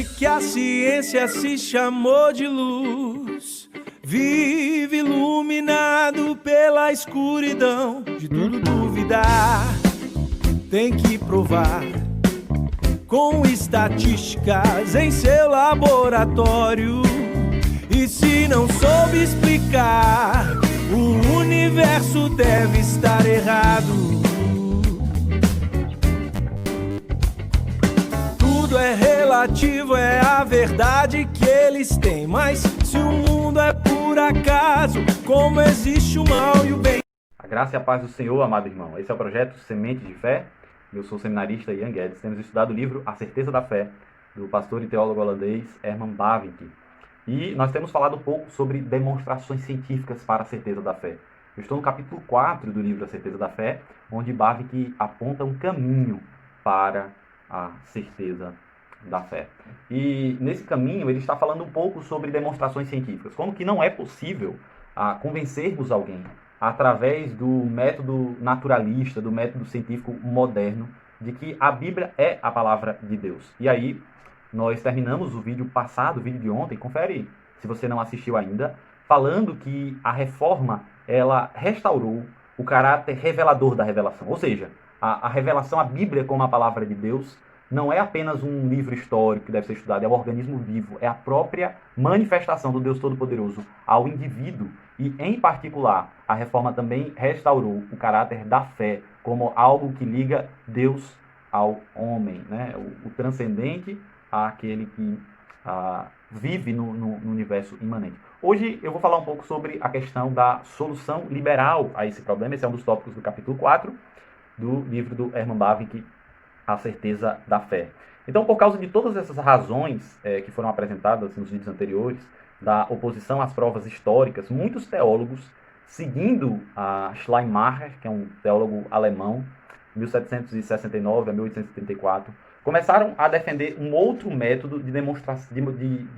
que a ciência se chamou de luz, vive iluminado pela escuridão. De tudo duvidar, tem que provar com estatísticas em seu laboratório. E se não soube explicar, o universo deve estar errado. Tudo é relativo, é a verdade que eles têm. Mas se o mundo é por acaso, como existe o mal e o bem? A graça e a paz do Senhor, amado irmão. Esse é o projeto Semente de Fé. Eu sou o seminarista Ian Guedes. Temos estudado o livro A Certeza da Fé, do pastor e teólogo holandês Herman Bavinck. E nós temos falado um pouco sobre demonstrações científicas para a certeza da fé. Eu estou no capítulo 4 do livro A Certeza da Fé, onde Bavinck aponta um caminho para a certeza da fé. E nesse caminho ele está falando um pouco sobre demonstrações científicas, como que não é possível convencermos alguém através do método naturalista, do método científico moderno, de que a Bíblia é a palavra de Deus. E aí nós terminamos o vídeo passado, o vídeo de ontem, confere se você não assistiu ainda, falando que a reforma ela restaurou o caráter revelador da revelação. Ou seja, a revelação, a Bíblia como a palavra de Deus, não é apenas um livro histórico que deve ser estudado, é um organismo vivo, é a própria manifestação do Deus Todo-Poderoso ao indivíduo. E, em particular, a reforma também restaurou o caráter da fé como algo que liga Deus ao homem, né? O transcendente àquele que vive no universo imanente. Hoje eu vou falar um pouco sobre a questão da solução liberal a esse problema. Esse é um dos tópicos do capítulo 4 do livro do Herman Bavinck, A Certeza da Fé. Então, por causa de todas essas razões que foram apresentadas nos vídeos anteriores, da oposição às provas históricas, muitos teólogos, seguindo a Schleiermacher, que é um teólogo alemão, 1769 a 1834, começaram a defender um outro método de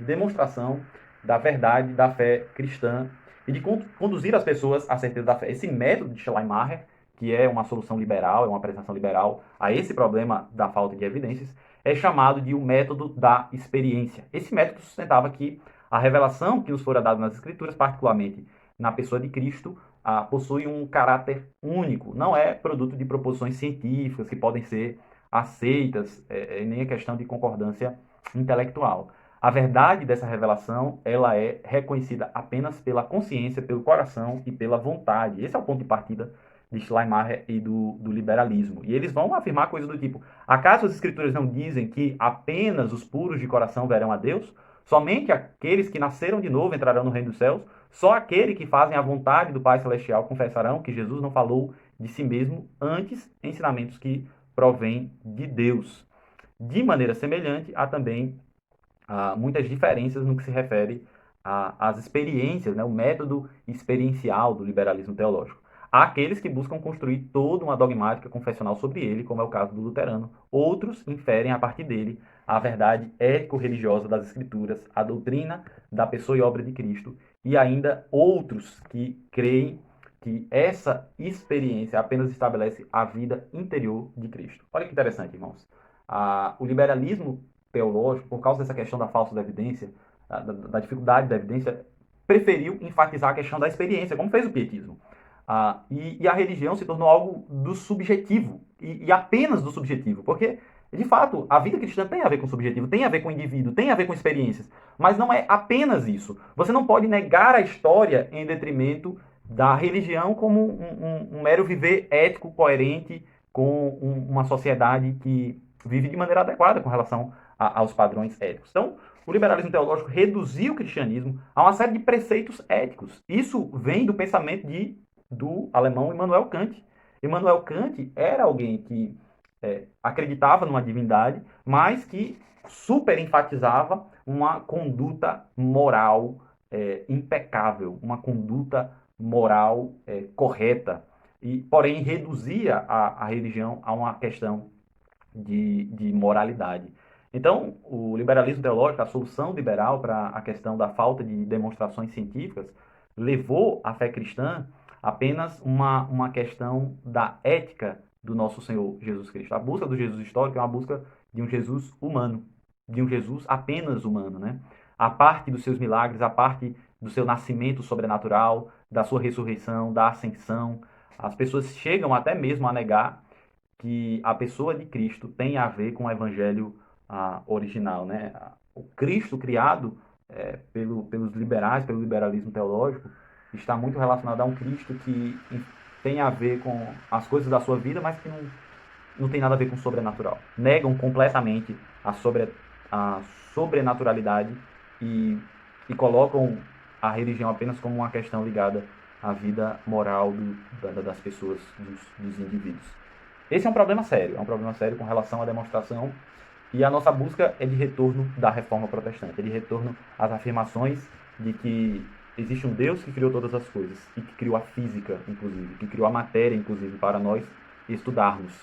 demonstração da verdade da fé cristã e de conduzir as pessoas à certeza da fé. Esse método de Schleiermacher, que é uma solução liberal, é uma apresentação liberal a esse problema da falta de evidências, é chamado de o método da experiência. Esse método sustentava que a revelação que nos fora dada nas Escrituras, particularmente na pessoa de Cristo, possui um caráter único, não é produto de proposições científicas que podem ser aceitas, nem a questão de concordância intelectual. A verdade dessa revelação, ela é reconhecida apenas pela consciência, pelo coração e pela vontade. Esse é o ponto de partida de Schleiermacher e do liberalismo. E eles vão afirmar coisas do tipo: acaso as Escrituras não dizem que apenas os puros de coração verão a Deus? Somente aqueles que nasceram de novo entrarão no reino dos céus? Só aqueles que fazem a vontade do Pai Celestial confessarão que Jesus não falou de si mesmo, antes ensinamentos que provém de Deus. De maneira semelhante, há também muitas diferenças no que se refere às experiências, né, o método experiencial do liberalismo teológico. Há aqueles que buscam construir toda uma dogmática confessional sobre ele, como é o caso do luterano. Outros inferem a partir dele a verdade ético-religiosa das Escrituras, a doutrina da pessoa e obra de Cristo, e ainda outros que creem que essa experiência apenas estabelece a vida interior de Cristo. Olha que interessante, irmãos. O liberalismo teológico, por causa dessa questão da falsa evidência, da dificuldade da evidência, preferiu enfatizar a questão da experiência, como fez o pietismo. E a religião se tornou algo do subjetivo, e apenas do subjetivo, porque, de fato, a vida cristã tem a ver com o subjetivo, tem a ver com o indivíduo, tem a ver com experiências, mas não é apenas isso. Você não pode negar a história em detrimento da religião como um mero viver ético, coerente com uma sociedade que vive de maneira adequada com relação aos padrões éticos. Então, o liberalismo teológico reduziu o cristianismo a uma série de preceitos éticos. Isso vem do pensamento do alemão Immanuel Kant. Immanuel Kant era alguém que acreditava numa divindade, mas que super enfatizava uma conduta moral impecável, uma conduta moral correta, e porém reduzia a religião a uma questão de moralidade. Então, o liberalismo teológico, a solução liberal para a questão da falta de demonstrações científicas, levou a fé cristã apenas uma questão da ética do nosso Senhor Jesus Cristo. A busca do Jesus histórico é uma busca de um Jesus humano. de um Jesus apenas humano, né? A parte dos seus milagres, a parte do seu nascimento sobrenatural, da sua ressurreição, da ascensão. As pessoas chegam até mesmo a negar que a pessoa de Cristo tem a ver com o evangelho original, né? O Cristo criado pelos liberais, pelo liberalismo teológico, está muito relacionado a um Cristo que tem a ver com as coisas da sua vida, mas que não tem nada a ver com o sobrenatural. Negam completamente a sobrenaturalidade e colocam a religião apenas como uma questão ligada à vida moral das pessoas, dos indivíduos. Esse é um problema sério com relação à demonstração, e a nossa busca é de retorno da reforma protestante, é de retorno às afirmações de que existe um Deus que criou todas as coisas, e que criou a física, inclusive, que criou a matéria, inclusive, para nós estudarmos.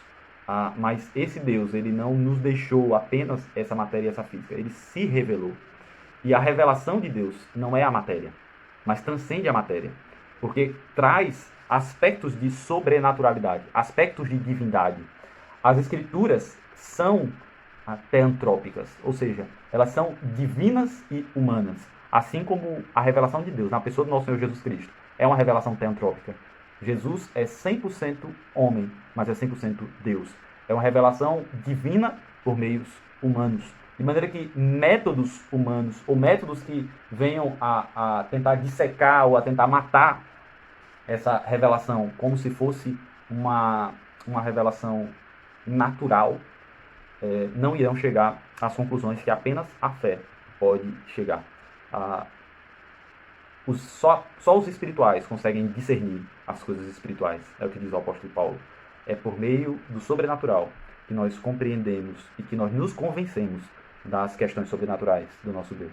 Mas esse Deus, ele não nos deixou apenas essa matéria e essa física, ele se revelou. E a revelação de Deus não é a matéria, mas transcende a matéria, porque traz aspectos de sobrenaturalidade, aspectos de divindade. As Escrituras são teantrópicas, ou seja, elas são divinas e humanas, assim como a revelação de Deus na pessoa do nosso Senhor Jesus Cristo é uma revelação teantrópica. Jesus é 100% homem, mas é 100% Deus. É uma revelação divina por meios humanos. De maneira que métodos humanos, ou métodos que venham a tentar dissecar ou a tentar matar essa revelação como se fosse uma revelação natural, não irão chegar às conclusões que apenas a fé pode chegar. Só os espirituais conseguem discernir as coisas espirituais, é o que diz o apóstolo Paulo. É por meio do sobrenatural que nós compreendemos e que nós nos convencemos das questões sobrenaturais do nosso Deus.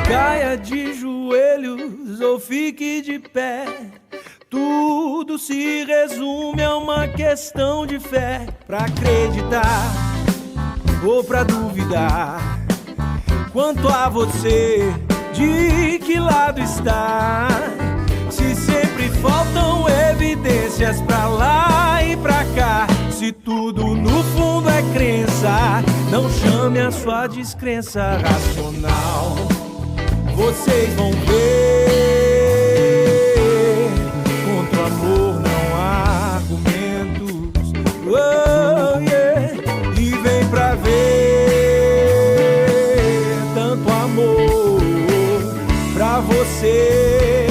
Caia de joelhos ou fique de pé, tudo se resume a uma questão de fé. Pra acreditar ou pra duvidar, quanto a você, de que lado está? Se sempre faltam evidências pra lá e pra cá, se tudo no fundo é crença, não chame a sua descrença racional. Vocês vão ver, contra o amor não há argumentos. Oh, yeah. E vem pra ver tanto amor pra você.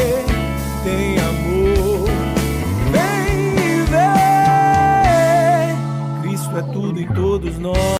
Tem amor, vem ver. Cristo é tudo em todos nós.